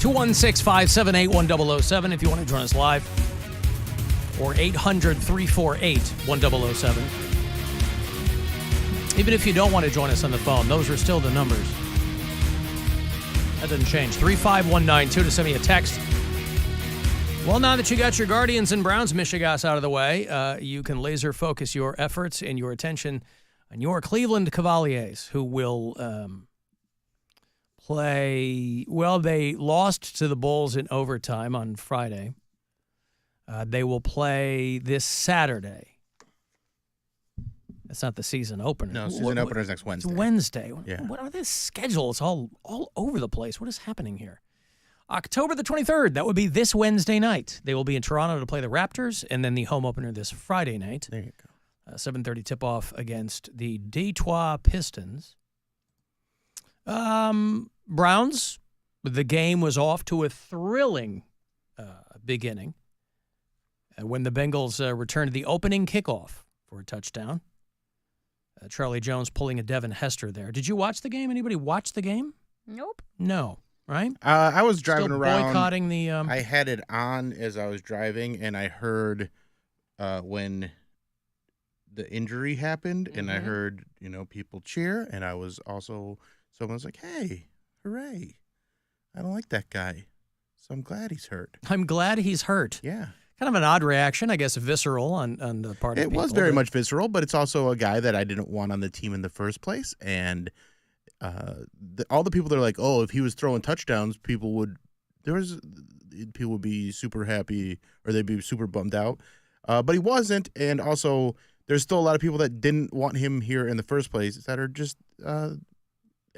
216-578-1007 if you want to join us live. Or 800-348-1007. Even if you don't want to join us on the phone, those are still the numbers. That doesn't change. 35192 to send me a text. Well, now that you got your Guardians and Browns Michigas out of the way, you can laser focus your efforts and your attention on your Cleveland Cavaliers, who will play. Well, they lost to the Bulls in overtime on Friday. They will play this Saturday. That's not the season opener. No, season opener is next Wednesday. It's Wednesday. Yeah. What are this schedule? It's all over the place. What is happening here? October the 23rd. That would be this Wednesday night. They will be in Toronto to play the Raptors, and then the home opener this Friday night. There you go. 7:30 tip-off against the Detroit Pistons. Browns, the game was off to a thrilling beginning when the Bengals returned the opening kickoff for a touchdown. Charlie Jones pulling a Devin Hester there. Did you watch the game? Anybody watch the game? Nope. No, right? I was driving Still around. boycotting the... I had it on as I was driving, and I heard when the injury happened, and I heard, people cheer, and I was also... Someone was like, hey, hooray. I don't like that guy, so I'm glad he's hurt. I'm glad he's hurt. Yeah. Kind of an odd reaction, I guess, visceral on the part of people. It was very much visceral, but it's also a guy that I didn't want on the team in the first place. And all the people that are like, oh, if he was throwing touchdowns, people would be super happy or they'd be super bummed out. But he wasn't. And also, there's still a lot of people that didn't want him here in the first place that are just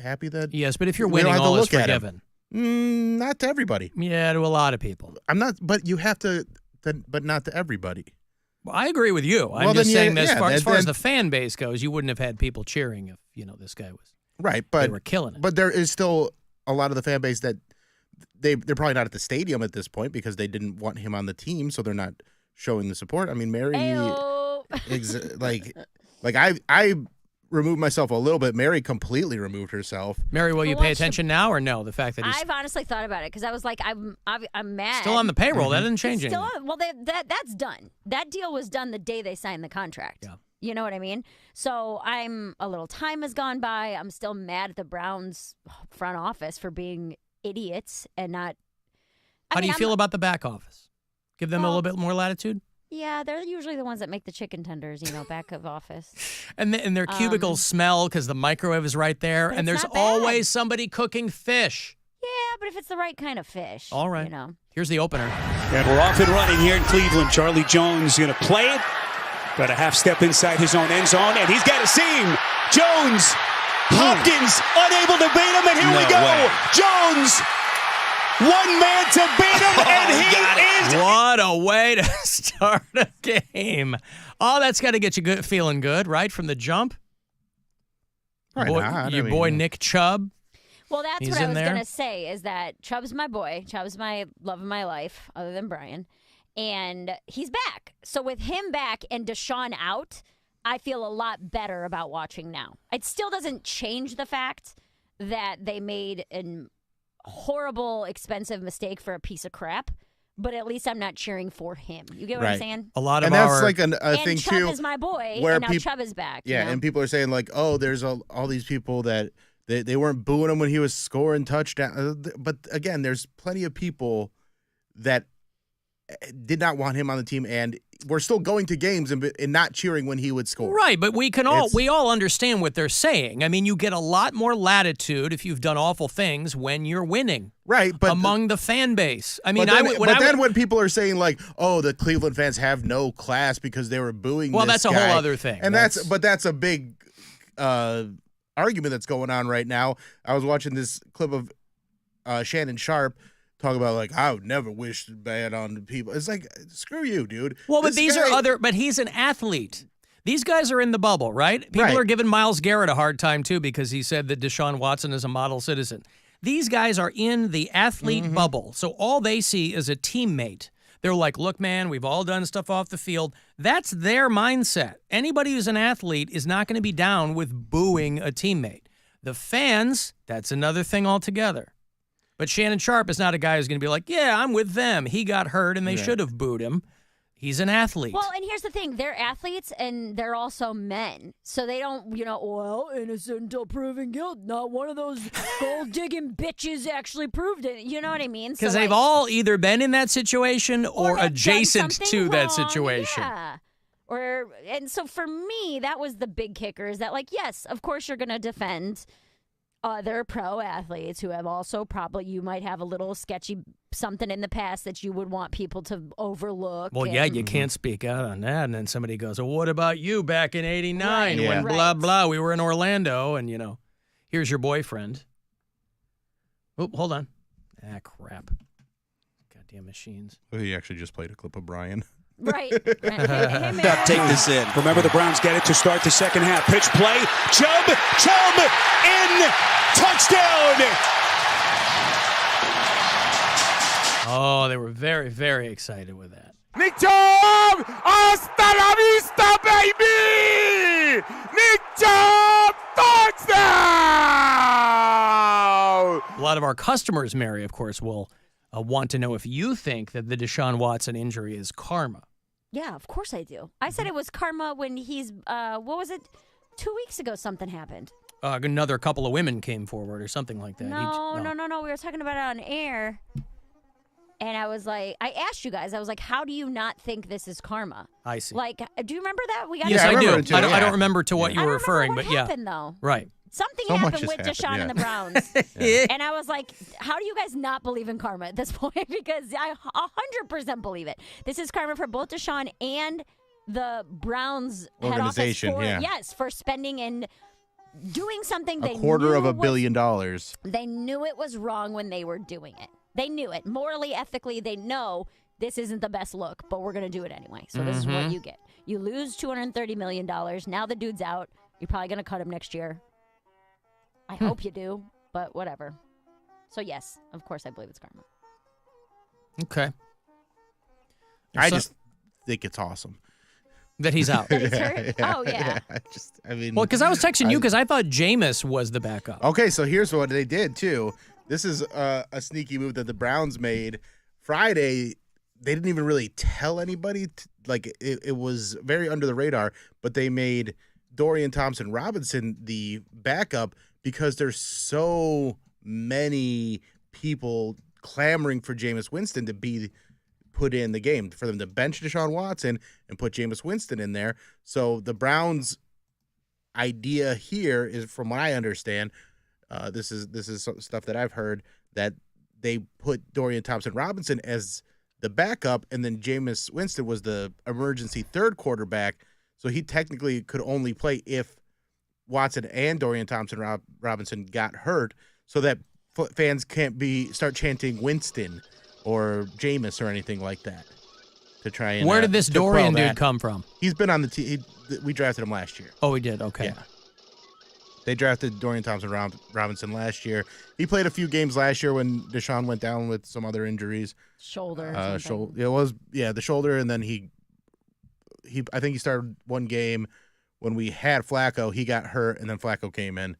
happy that. Yes, but if you're winning, all is forgiven. Not to everybody. Yeah, to a lot of people. I'm not, but you have to. But not to everybody. Well, I agree with you. I'm just saying that as far as the fan base goes, you wouldn't have had people cheering if, this guy was. Right, but they were killing it. But there is still a lot of the fan base that they're probably not at the stadium at this point because they didn't want him on the team, so they're not showing the support. I mean, Mary, I removed myself a little bit. Mary completely removed herself. Mary, will you pay attention now or no? The fact that I've honestly thought about it because I was like, I'm mad. Still on the payroll. That didn't change anything. Well, that's done. That deal was done the day they signed the contract. Yeah. You know what I mean? So a little time has gone by. I'm still mad at the Browns front office for being idiots and not. How do you feel about the back office? Give them a little bit more latitude? Yeah, they're usually the ones that make the chicken tenders, back of office. And their cubicles smell because the microwave is right there, and there's always somebody cooking fish. Yeah, but if it's the right kind of fish. All right. Here's the opener. And we're off and running here in Cleveland. Charlie Jones going to play it. Got a half step inside his own end zone, and he's got a seam. Jones, Hopkins, unable to beat him, and here we go. Jones. One man to beat him, and he is. What a way to start a game. Oh, that's got to get you feeling good, right, from the jump? Your boy Nick Chubb. Well, that's what I was going to say, is that Chubb's my boy. Chubb's my love of my life, other than Brian. And he's back. So with him back and Deshaun out, I feel a lot better about watching now. It still doesn't change the fact that they made an horrible, expensive mistake for a piece of crap, but at least I'm not cheering for him. You get what I'm saying? A lot of and that's like a thing Chubb too. Chubb is my boy, where and now Chubb is back. Yeah, and people are saying like, oh, there's all these people that they weren't booing him when he was scoring touchdowns. But again, there's plenty of people that did not want him on the team, and we're still going to games and not cheering when he would score. Right, but we all understand what they're saying. I mean, you get a lot more latitude if you've done awful things when you're winning. Right, but among the fan base. I mean, when people are saying like, "Oh, the Cleveland fans have no class because they were booing," well, this that's guy. a whole other thing. And that's a big argument that's going on right now. I was watching this clip of Shannon Sharp talk about like, I would never wish bad on people. It's like, screw you, dude. Well, but but he's an athlete. These guys are in the bubble, right? People are giving Myles Garrett a hard time too because he said that Deshaun Watson is a model citizen. These guys are in the athlete bubble. So all they see is a teammate. They're like, look, man, we've all done stuff off the field. That's their mindset. Anybody who's an athlete is not going to be down with booing a teammate. The fans, that's another thing altogether. But Shannon Sharp is not a guy who's going to be like, yeah, I'm with them. He got hurt, and they Yeah. should have booed him. He's an athlete. Well, and here's the thing. They're athletes, and they're also men. So they don't, innocent until proven guilt. Not one of those gold-digging bitches actually proved it. You know what I mean? Because So, they've like, all either been in that situation or have done adjacent something to that wrong. situation. Yeah. And so for me, that was the big kicker is that, like, yes, of course you're going to defend other pro athletes who have also probably, you might have a little sketchy something in the past that you would want people to overlook. Well, yeah, you can't speak out on that. And then somebody goes, well, what about you back in 89 Right, when right. blah, blah, we were in Orlando and, here's your boyfriend. Oh, hold on. Ah, crap. Goddamn machines. Oh, he actually just played a clip of Brian. Right. Hey, man. Take this in. Remember, the Browns get it to start the second half. Pitch play. Chubb in. Touchdown. Oh, they were very, very excited with that. Nick Chubb! Hasta la vista, baby! Nick Chubb! Touchdown! A lot of our customers, Mary, of course, will want to know if you think that the Deshaun Watson injury is karma. Yeah, of course I do. I said it was karma when he's, what was it? 2 weeks ago something happened. Another couple of women came forward or something like that. No. We were talking about it on air. And I was like, I asked you guys, I was like, how do you not think this is karma? I see. Like, do you remember that? We got Yes, Yeah, I I do. remember it too, I yeah. don't remember to what you I were don't referring, remember but what yeah. happened, though. Right. Something So much happened with has Deshaun happened, and the Browns. And I was like, how do you guys not believe in karma at this point? Because I 100% believe it. This is karma for both Deshaun and the Browns head office Organization, for, yeah. yes, for spending and doing something they A quarter knew of $1 was- billion. They knew it was wrong when they were doing it. They knew it. Morally, ethically, they know this isn't the best look, but we're going to do it anyway. So this is what you get. You lose $230 million. Now the dude's out. You're probably going to cut him next year. I hope you do, but whatever. So, yes, of course I believe it's karma. Okay. I So- just think it's awesome. That he's out. That he's hurt? Oh, yeah. I mean, Well, because I was texting you because I thought Jameis was the backup. Okay, so here's what they did too. This is a sneaky move that the Browns made Friday. They didn't even really tell anybody. It was very under the radar, but they made Dorian Thompson-Robinson the backup because there's so many people clamoring for Jameis Winston to be put in the game, for them to bench Deshaun Watson and put Jameis Winston in there. So the Browns' idea here is, from what I understand, this is stuff that I've heard, that they put Dorian Thompson-Robinson as the backup, and then Jameis Winston was the emergency third quarterback. So he technically could only play if Watson and Dorian Thompson-Robinson got hurt, so that fans can't start chanting Winston or Jameis or anything like that to try and. Where did this to quell Dorian dude that. come from? He's been on the team. We drafted him last year. Oh, he did. Okay. Yeah. They drafted Dorian Thompson-Robinson last year. He played a few games last year when Deshaun went down with some other injuries. Shoulder. Or something. It was the shoulder, and then he I think he started one game when we had Flacco. He got hurt, and then Flacco came in,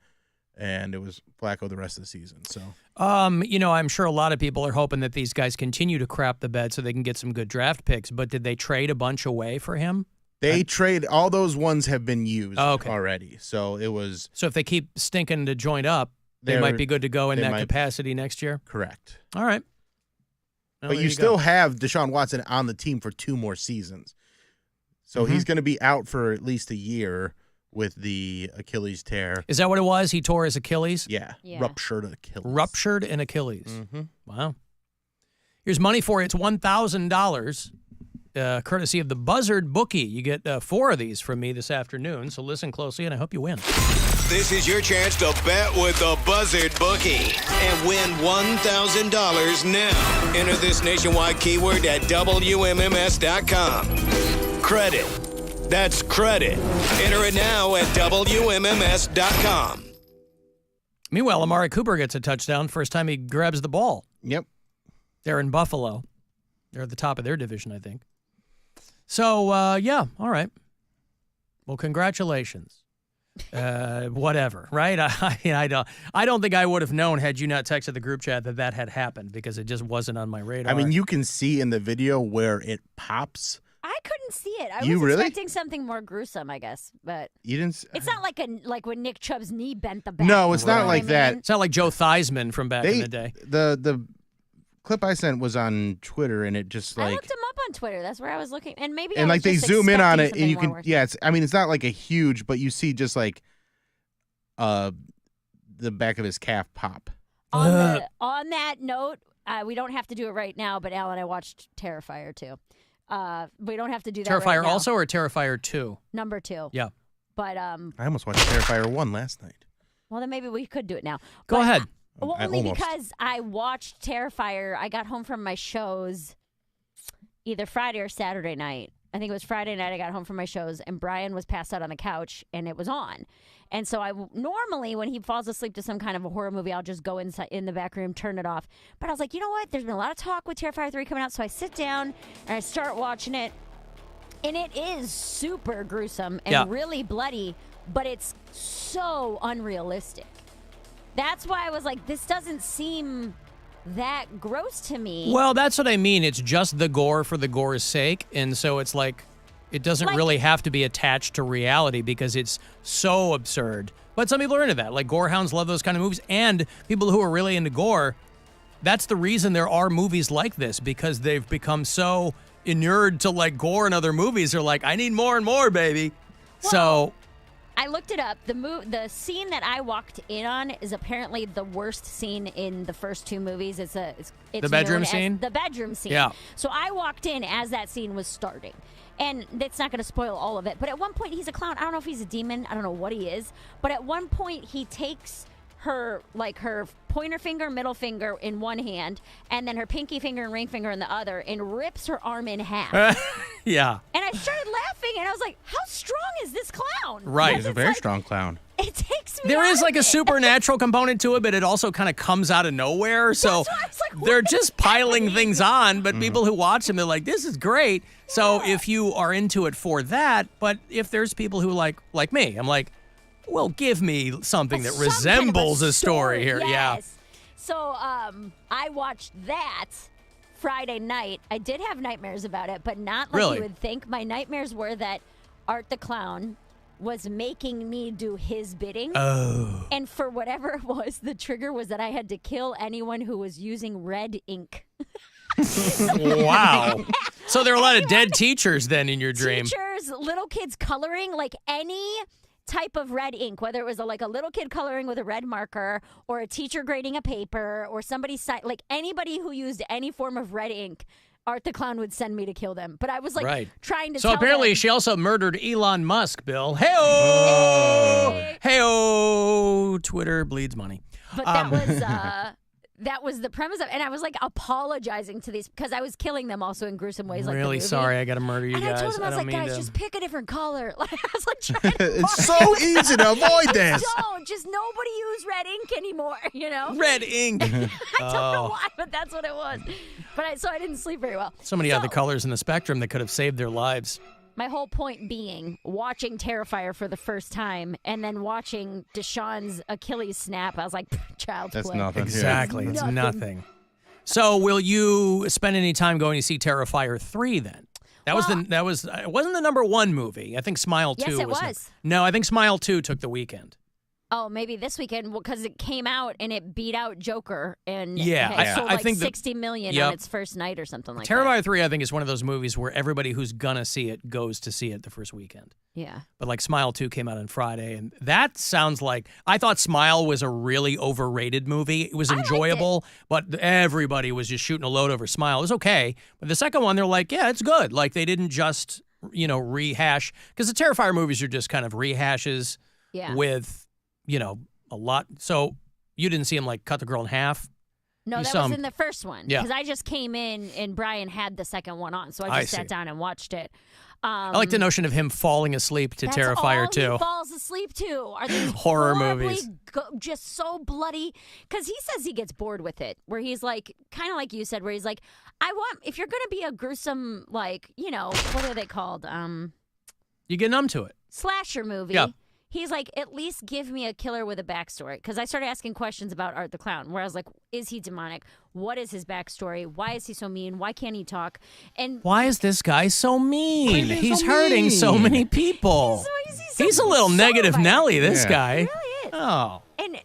and it was Flacco the rest of the season. So, I'm sure a lot of people are hoping that these guys continue to crap the bed so they can get some good draft picks. But did they trade a bunch away for him? they trade all those ones have been used Okay. already. So it was So if they keep stinking to joint up, they might be good to go in they that might- capacity next year. correct. All right. Well, But there you go. still have Deshaun Watson on the team for 2 more seasons. So he's going to be out for at least a year with the Achilles tear. Is that what it was? He tore his Achilles? Yeah. Yeah. Ruptured Achilles. Ruptured an Achilles. Mm-hmm. Wow. Here's money for you. It's $1,000, courtesy of the Buzzard Bookie. You get 4 of these from me this afternoon, so listen closely, and I hope you win. This is your chance to bet with the Buzzard Bookie and win $1,000 now. Enter this nationwide keyword at WMMS.com. Credit. That's credit. Enter it now at WMMS.com. Meanwhile, Amari Cooper gets a touchdown. First time he grabs the ball. Yep. They're in Buffalo. They're at the top of their division, I think. So, yeah, all right. Well, congratulations. whatever, right? I don't think I would have known had you not texted the group chat that had happened because it just wasn't on my radar. I mean, you can see in the video where it pops. I couldn't see it. I You was really? expecting something more gruesome, I guess, but You didn't. it's not like when Nick Chubb's knee bent the back. No, it's You know not what like I that. mean? it's not like Joe Theismann from back in the day. The clip I sent was on Twitter, and it just I like looked him up on Twitter. That's where I was looking, and maybe and I like was they just zoom in on it, expecting and you something can more worse. yeah. I mean, it's not like a huge, but you see just like the back of his calf pop. On that note, we don't have to do it right now, but Alan, I watched Terrifier 2. We don't have to do that Terrifier right now. also or Terrifier 2? Number 2. Yeah. But I almost watched Terrifier 1 last night. well, then maybe we could do it now. Go But ahead. Well, I only almost. because I watched Terrifier. I got home from my shows either Friday or Saturday night. I think it was Friday night I got home from my shows, and Brian was passed out on the couch, and it was on. And so normally when he falls asleep to some kind of a horror movie, I'll just go inside in the back room, turn it off. But I was like, you know what? There's been a lot of talk with Terrifier 3 coming out, so I sit down and I start watching it. And it is super gruesome and really bloody, but it's so unrealistic. That's why I was like, this doesn't seem that gross to me. Well, that's what I mean. It's just the gore for the gore's sake. And so it's like, it doesn't really have to be attached to reality because it's so absurd. But some people are into that. Like, gore hounds love those kind of movies. And people who are really into gore, that's the reason there are movies like this, because they've become so inured to, like, gore in other movies. They're like, I need more and more, baby. Well, so I looked it up. The scene that I walked in on is apparently the worst scene in the first 2 movies. It's the bedroom known as scene? the bedroom scene. Yeah. So I walked in as that scene was starting. And it's not going to spoil all of it. But at one point, he's a clown. I don't know if he's a demon. I don't know what he is. But at one point, he takes her pointer finger, middle finger in one hand, and then her pinky finger and ring finger in the other, and rips her arm in half. yeah. And I started laughing, and I was like, how strong is this clown? Right. He's a very strong clown. It takes me There out is of like a it. supernatural component to it, but it also kind of comes out of nowhere. So That's why I was like, what they're is just piling happening? things on, but people who watch them, they're like, this is great. So if you are into it for that, but if there's people who like me, I'm like, well, give me something that Some kind of resembles a story here. Yeah. Yes. So I watched that Friday night. I did have nightmares about it, but not like Really? you would think. My nightmares were that Art the Clown was making me do his bidding. Oh. And for whatever it was, the trigger was that I had to kill anyone who was using red ink. Wow. So there are a lot of dead teachers then in your dream. Teachers, little kids coloring, like any type of red ink, whether it was like a little kid coloring with a red marker or a teacher grading a paper or somebody, like anybody who used any form of red ink, Art the Clown would send me to kill them. But I was like trying to So tell apparently them, she also murdered Elon Musk, Bill. Hey-oh! Hey-oh! Twitter bleeds money. But that was the premise of, and I was like apologizing to these because I was killing them also in gruesome ways. Like the Really movie. sorry I got to murder you And guys. I told them, I was like, don't mean guys, to. just pick a different color. Like I was like trying to It's so easy to avoid this. Don't just nobody use red ink anymore. You know, Red ink. I don't know why, but that's what it was. But so I didn't sleep very well. So many other colors in the spectrum that could have saved their lives. My whole point being watching Terrifier for the first time and then watching Deshaun's Achilles snap. I was like, child's That's play. nothing. Exactly. It's Nothing. nothing. So will you spend any time going to see Terrifier 3 then? It wasn't the #1 movie. I think Smile 2 Yes, it was. was. No, I think Smile 2 took the weekend. Oh, maybe this weekend because it came out and it beat out Joker and Yeah, it sold I like think 60 million yep. on its first night or something like that. Terrifier 3, I think, is one of those movies where everybody who's gonna see it goes to see it the first weekend. Yeah. But like Smile 2 came out on Friday, and that sounds like I thought Smile was a really overrated movie. It was enjoyable, but everybody was just shooting a load over Smile. It was okay, but the second one, they're like, yeah, it's good. Like they didn't just rehash, because the Terrifier movies are just kind of rehashes with a lot. So you didn't see him like cut the girl in half. No, You that saw was him- in the first one. Yeah. Because I just came in and Brian had the second one on, so I just I sat see. down and watched it. I like the notion of him falling asleep to That's Terrifier all 2. he falls asleep to are these Horror horribly movies. Just so bloody. Because he says he gets bored with it, where he's like, kind of like you said, where he's like, if you're going to be a gruesome, like, what are they called? You get numb to it. Slasher movie. Yeah. he's like, at least give me a killer with a backstory. Because I started asking questions about Art the Clown, where I was like, is he demonic? What is his backstory? Why is he so mean? Why can't he talk? And why is this guy so mean? He's hurting so many people. He's a little negative Nelly, this guy. He really is. Oh. And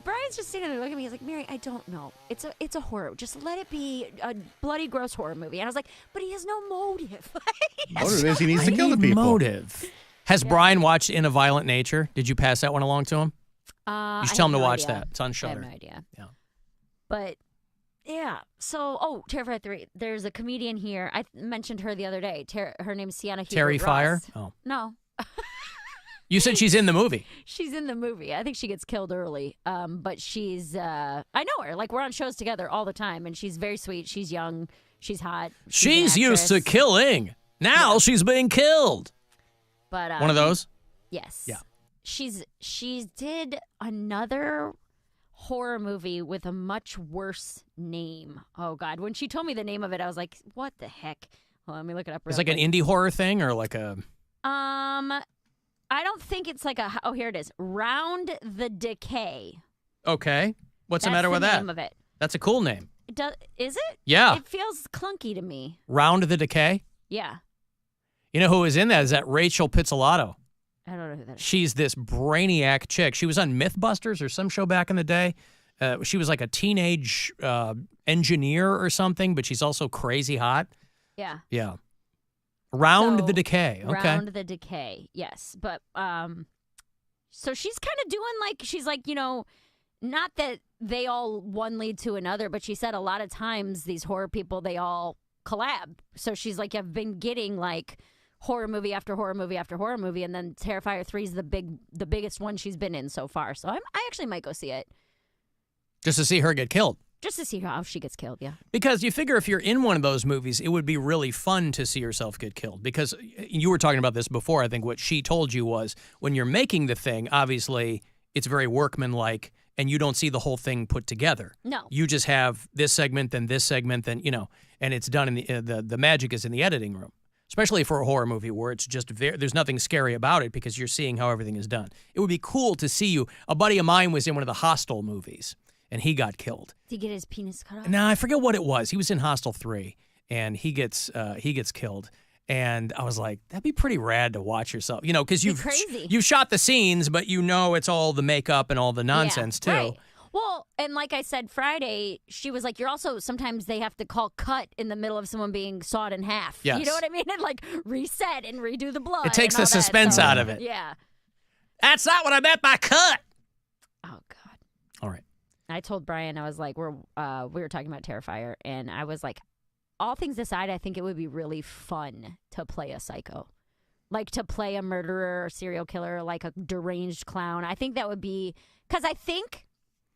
Brian's just sitting there looking at me. He's like, Mary, I don't know. It's a horror. Just let it be a bloody, gross horror movie. And I was like, but he has no motive. Motive is he needs to kill the people. Motive. Has Brian watched In a Violent Nature? Did you pass that one along to him? You should tell him to watch that. It's on Shudder. I have no idea. Yeah. But, yeah. So, Terrifier 3. There's a comedian here. I mentioned her the other day. Her name's Sienna Terry Fire? Oh. No. You said she's in the movie. She's in the movie. I think she gets killed early. But she's, I know her. Like, we're on shows together all the time. And she's very sweet. She's young. She's hot. She's used to killing. Now she's being killed. But one of those? Yes. Yeah. She did another horror movie with a much worse name. Oh God! When she told me the name of it, I was like, "What the heck?" Well, let me look it up. It's like an indie horror thing, or like a. I don't think it's like a. Oh, here it is. Round the Decay. Okay. What's the That's matter with that? Name of it. That's a cool name. Is it? Yeah. It feels clunky to me. Round the Decay. Yeah. You know who was in that? Is that Rachel Pizzolatto? I don't know who that is. She's this brainiac chick. She was on Mythbusters or some show back in the day. She was like a teenage engineer or something, but she's also crazy hot. Yeah. Yeah. Round the Decay. Okay. Round the Decay. Yes. But so she's kind of doing like, she's like, not that they all one lead to another, but she said a lot of times these horror people, they all collab. So she's like, I've been getting like horror movie after horror movie after horror movie, and then Terrifier 3 is the biggest one she's been in so far. So I actually might go see it. Just to see her get killed. Just to see how she gets killed, yeah. Because you figure if you're in one of those movies, it would be really fun to see yourself get killed. Because you were talking about this before. I think what she told you was when you're making the thing, obviously it's very workmanlike, and you don't see the whole thing put together. No. You just have this segment, then this segment, then, and it's done in the magic is in the editing room. Especially for a horror movie where it's just there's nothing scary about it because you're seeing how everything is done. It would be cool to see you. A buddy of mine was in one of the Hostel movies, and he got killed. Did he get his penis cut off? No, I forget what it was. He was in Hostel 3, and he gets killed. And I was like, that'd be pretty rad to watch yourself, because you've shot the scenes, but it's all the makeup and all the nonsense too. Right. Well, and like I said Friday, she was like, sometimes they have to call cut in the middle of someone being sawed in half. Yes. You know what I mean? And like reset and redo the blood. It takes and all the suspense out of it. Yeah. That's not what I meant by cut. Oh, God. All right. I told Brian, I was like, we were talking about Terrifier, and I was like, all things aside, I think it would be really fun to play a psycho. Like to play a murderer or serial killer, like a deranged clown. I think that would be, because I think,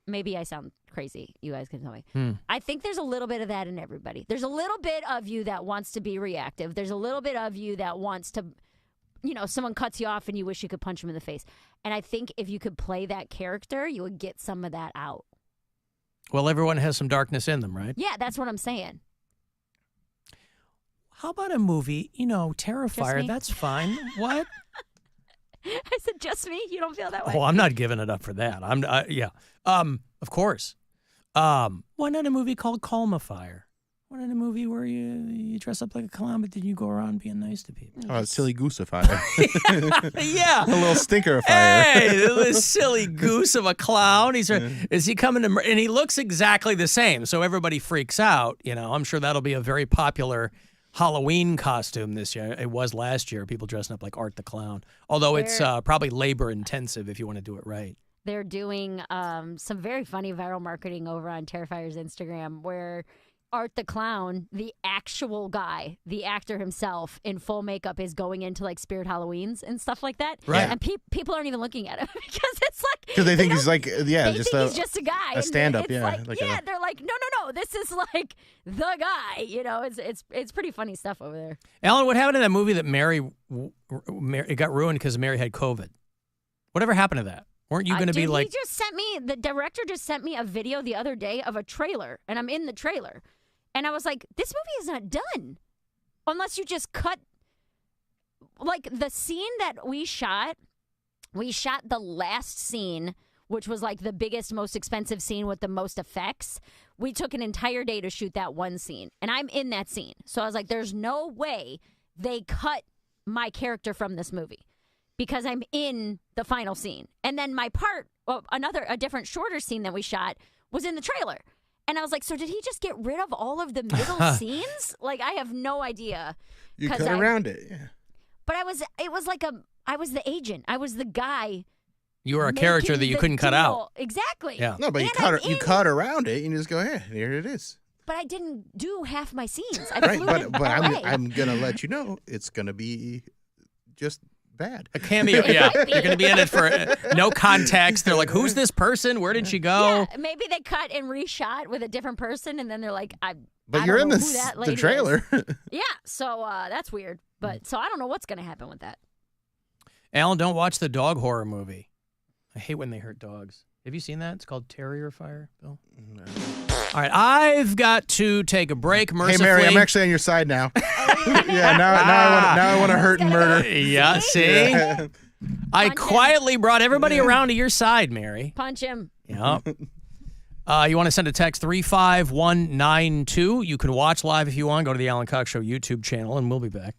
maybe I sound crazy. You guys can tell me. I think there's a little bit of that in everybody. There's a little bit of you that wants to be reactive. There's a little bit of you that wants to, someone cuts you off and you wish you could punch them in the face. And I think if you could play that character, you would get some of that out. Well, everyone has some darkness in them, right? Yeah, that's what I'm saying. How about a movie, Terrifier? That's fine. What? I said, just me? You don't feel that way? Oh, I'm not giving it up for that. Of course. Why not a movie called Calmifier? Why not a movie where you dress up like a clown, but then you go around being nice to people? Oh, silly goose of fire. Yeah. A little stinker of fire. Hey, this silly goose of a clown. Is he coming to, and he looks exactly the same. So everybody freaks out. I'm sure that'll be a very popular Halloween costume this year. It was last year. People dressing up like Art the Clown. Although it's probably labor intensive if you want to do it right. They're doing some very funny viral marketing over on Terrifier's Instagram where Art the Clown, the actual guy, the actor himself in full makeup is going into like Spirit Halloweens and stuff like that. Right. And people aren't even looking at him because it's like. Because they think he's like, he's just a guy. A stand-up, it's yeah. Like, they're like, no, this is like the guy. It's pretty funny stuff over there. Alan, what happened to that movie that Mary it got ruined because Mary had COVID? Whatever happened to that? Weren't you going to be like. The director just sent me a video the other day of a trailer, and I'm in the trailer. And I was like, this movie is not done unless you just cut. Like the scene that we shot We shot the last scene, which was like the biggest, most expensive scene with the most effects. We took an entire day to shoot that one scene, and I'm in that scene. So I was like, there's no way they cut my character from this movie because I'm in the final scene. And then my part, a different shorter scene that we shot was in the trailer. And I was like, so did he just get rid of all of the middle scenes? Like, I have no idea. You cut around it, yeah. But I was the agent. I was the guy. You were a character that you couldn't cut out. Exactly. Yeah. No, but you cut around it and you just go, hey, here it is. But I didn't do half my scenes. I right, flew but to I'm gonna let you know it's gonna be just bad. A cameo, yeah. You're going to be in it for no context. They're like, who's this person? Where did she go? Yeah, maybe they cut and reshot with a different person, and then they're like, But you're in the trailer. Yeah, so that's weird. But so I don't know what's going to happen with that. Alan, don't watch the dog horror movie. I hate when they hurt dogs. Have you seen that? It's called Terrier Fire, Bill. No. All right, I've got to take a break. Mercifully. Hey, Mary, I'm actually on your side now. Yeah, now I want to hurt and murder. Yeah, see? Yeah. I quietly brought everybody around to your side, Mary. Punch him. Yeah. You want to send a text 35192. You can watch live if you want. Go to the Alan Cox Show YouTube channel, and we'll be back.